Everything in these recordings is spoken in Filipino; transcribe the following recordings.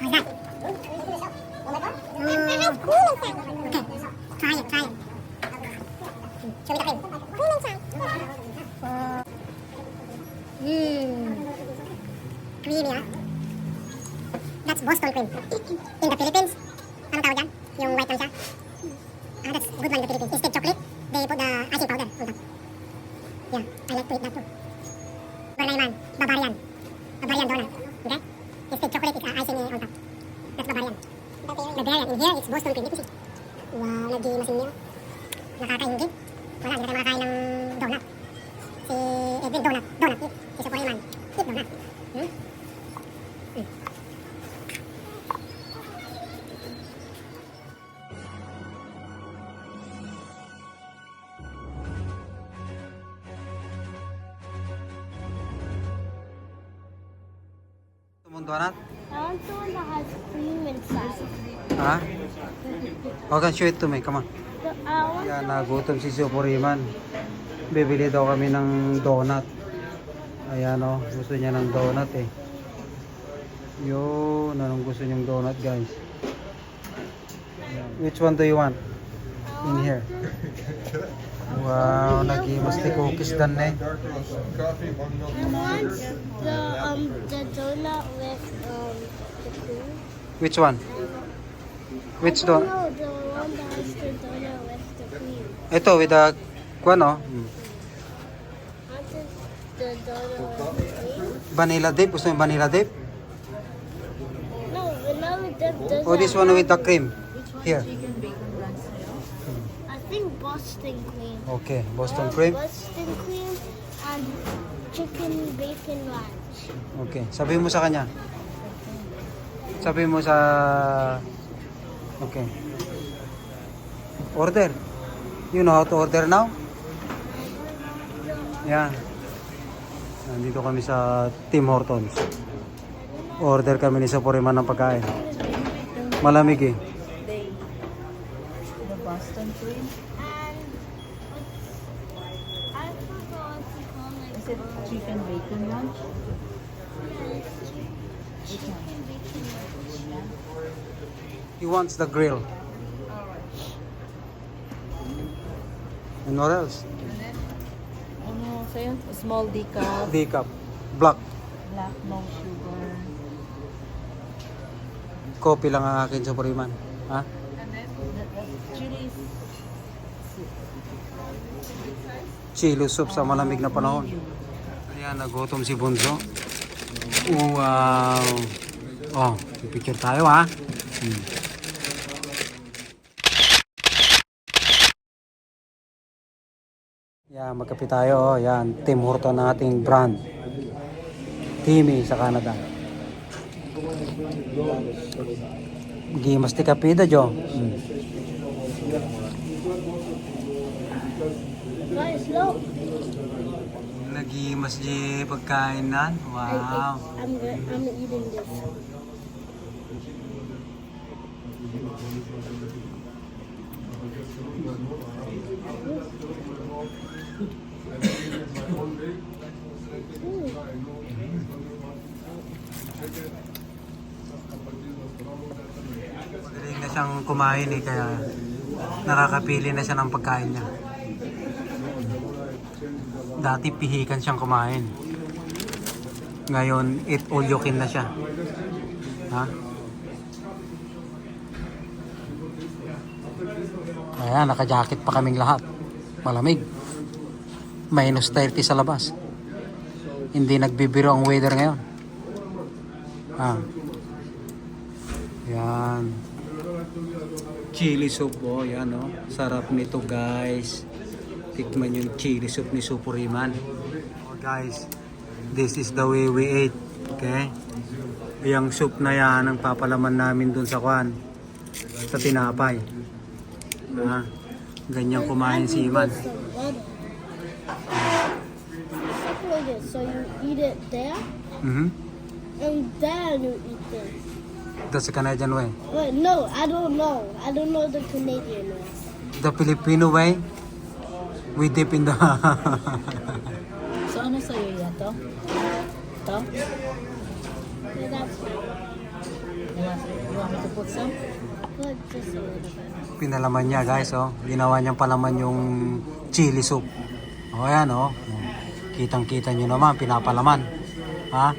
How's that? Okay. Try it. Show me the cream. Cream inside. Creamy, ah. That's Boston cream. In the Philippines, anong tawag yan? Yung white lang siya. That's good one in the Philippines. Instead chocolate, they put the icing powder on top. Yeah, I like to eat that too. Bernayman, Bavarian donut. Okay? Instead chocolate, it's icing on top. That's Bavarian. Bavarian. In here, it's Boston cream. You can see. Wow, nag-imasin niyo. Nakakaingit. Wala, hindi na tayo makakain ng donut. Si Edwin, donut. Si Soporayman, eat donut. Donut? I want the one that has cream inside. Ha? Okay, show it to me. Come on. I want Yan, nagutom si Supuriman. Bibili daw kami ng donut. Ayan o, gusto niya ng donut eh. Yun, anong gusto niyong donut guys? Which one do you want? In here. Wow, nag-imas ni cookies dan eh. I want the donut with the cream. Which one? Which donut? No, the one that has the donut with the cream. Ito, with the, ano? I want the donut with the cream. Vanilla dip? Gusto mo yung vanilla dip? No, vanilla dip doesn't. Oh, this one with the cream. Here. I think Boston cream. Okay, Boston cream. Boston cream and chicken bacon ranch. Okay, sabihin mo sa kanya. Sabihin mo sa... Okay. Order. You know how to order now? Yan. Nandito kami sa Tim Hortons. Order kami ni Supuriman ng pagkain. Malamig eh. The Boston cream. And I forgot what to call it. Is it chicken bacon lunch? Chicken bacon ranch. He wants the grill. And what else? Ano sa'yo? Small decaf, Decaf. Black. black, no sugar. Coffee lang ang akin sa Supuriman. Ha? The chilies. Chili soup sa malamig na panahon. Ayan, nagutom si Bunso. Wow. Oh, picture tayo ha. Yan, magkape tayo. Yan, Tim Horton ng ating brand. Timmy sa Canada. Gimas ti kapida, Jo. Guys, look. Nagimas di pagkain na. Wow. I'm eating this. Magaling na siyang kumain eh, kaya nakakapili na siya ng pagkain niya. Dati pihikan siyang kumain. Ngayon, eat all you can na siya. Ha? Ayan, naka-jacket pa kaming lahat. Malamig. Minus 30 sa labas. Hindi nagbibiro ang weather ngayon. Ha? Yan. Chili soup, oh, yan, oh. Sarap nito, guys. Tikman yung chili soup ni Supuriman. Oh, guys, this is the way we ate. Okay? Yung soup na yan ang papalaman namin dun sa kwan. Sa tinapay. Ha? Ganyan kumain si Iman. So you eat it there, Mhm. and then you eat this. That's the Canadian way. Wait, no, I don't know. I don't know the Canadian way. The Filipino way, we dip in the... So ano sa'yo yan to? Ito? So that's Diba? want me to put some? Put just a little bit. Pinalaman niya guys, oh. Ginawa niyang palaman yung chili soup. O yan, oh. Kitang-kita niyo naman, pinapalaman. Ha?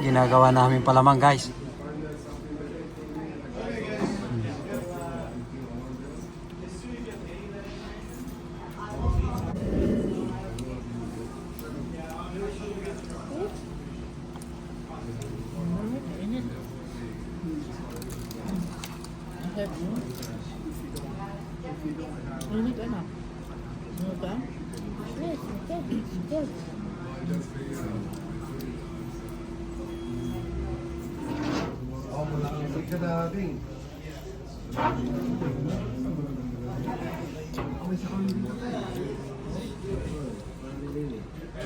Ginagawa namin palaman guys. Okay. Init ano? Init ka? Yes, okay. Good.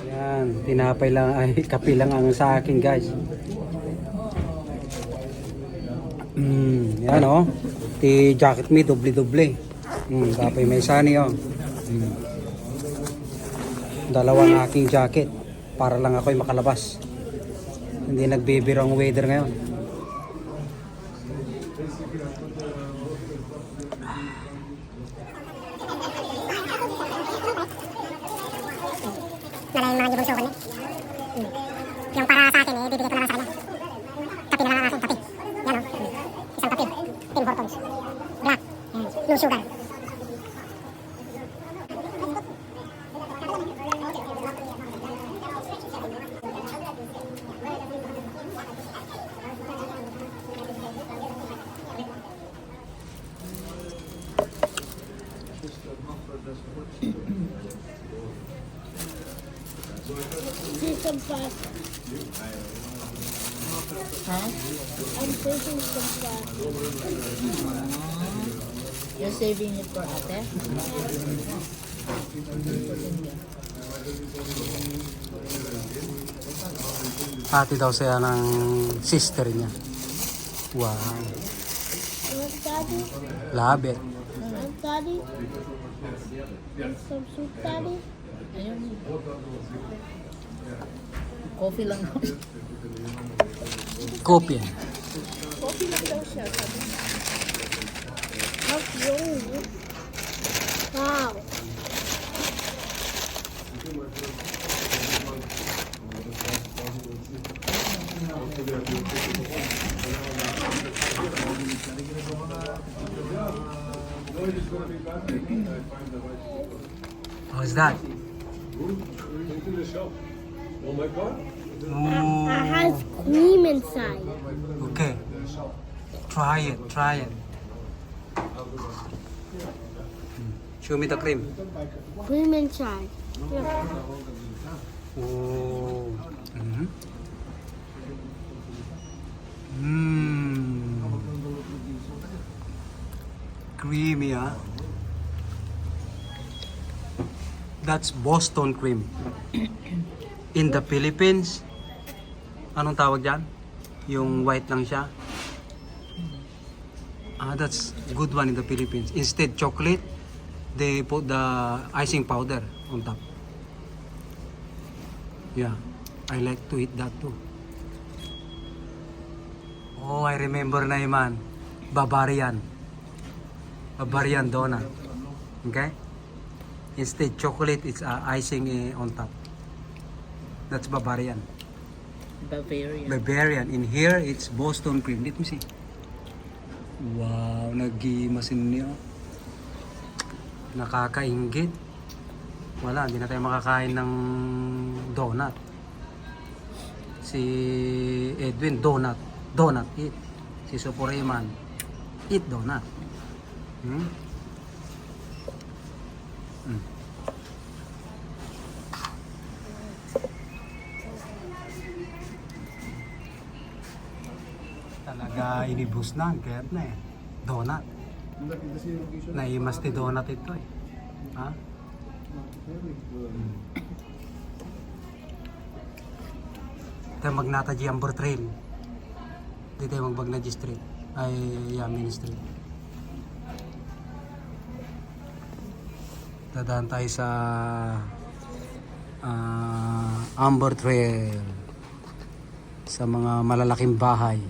Yan, tinapay lang, ay kape lang ang sa akin guys. Yan oh. Ti jacket me doble-doble. Tapay may sani oh. Dalawang aking jacket para lang ako'y makalabas. Hindi nagbibiro ang weather ngayon. Nala yung mga gibunso ko niya. Yung para sa akin, bibigay ko na lang sa kanya. Kape na lang ang akin, kape. Yan o. Isang kape. Tim Hortons. Black. Yan. No sugar. See some pasta. Huh? I'm taking some pasta. You're saving it for ate? Ate daw siya ng sister niya. Wow. Want daddy? Love it. Want daddy? Want some soup, daddy? Ayun. Coffee lang daw siya. Kopi. Coffee lang daw siya. How cute. Wow. How's that? It has cream inside. Okay. Try it, try it. Show me the cream. Cream inside. Yeah. Oh. Creamy, ah. That's Boston cream. In the Philippines, anong tawag dyan? Yung white lang siya. That's good one in the Philippines. Instead chocolate, they put the icing powder on top. Yeah, I like to eat that too. Oh, I remember na man. Bavarian. Bavarian donut. Okay? Instead chocolate, it's icing on top. That's Bavarian. Bavarian. Bavarian. In here, it's Boston cream. Let me see. Wow, nag-imasin niyo. Nakakaingit. Wala, hindi na tayo makakain ng donut. Si Edwin, donut. Donut, eat. Si Supuriman, eat donut. Talaga inibus na, kaya na eh. Donut. Naimas ni donut ito eh. Ha? Tayo magnata Amber Trail. Di tayo magbagnaji Street. Ay, Yamin Street. Dadaan tayo sa Amber Trail. Sa mga malalaking bahay.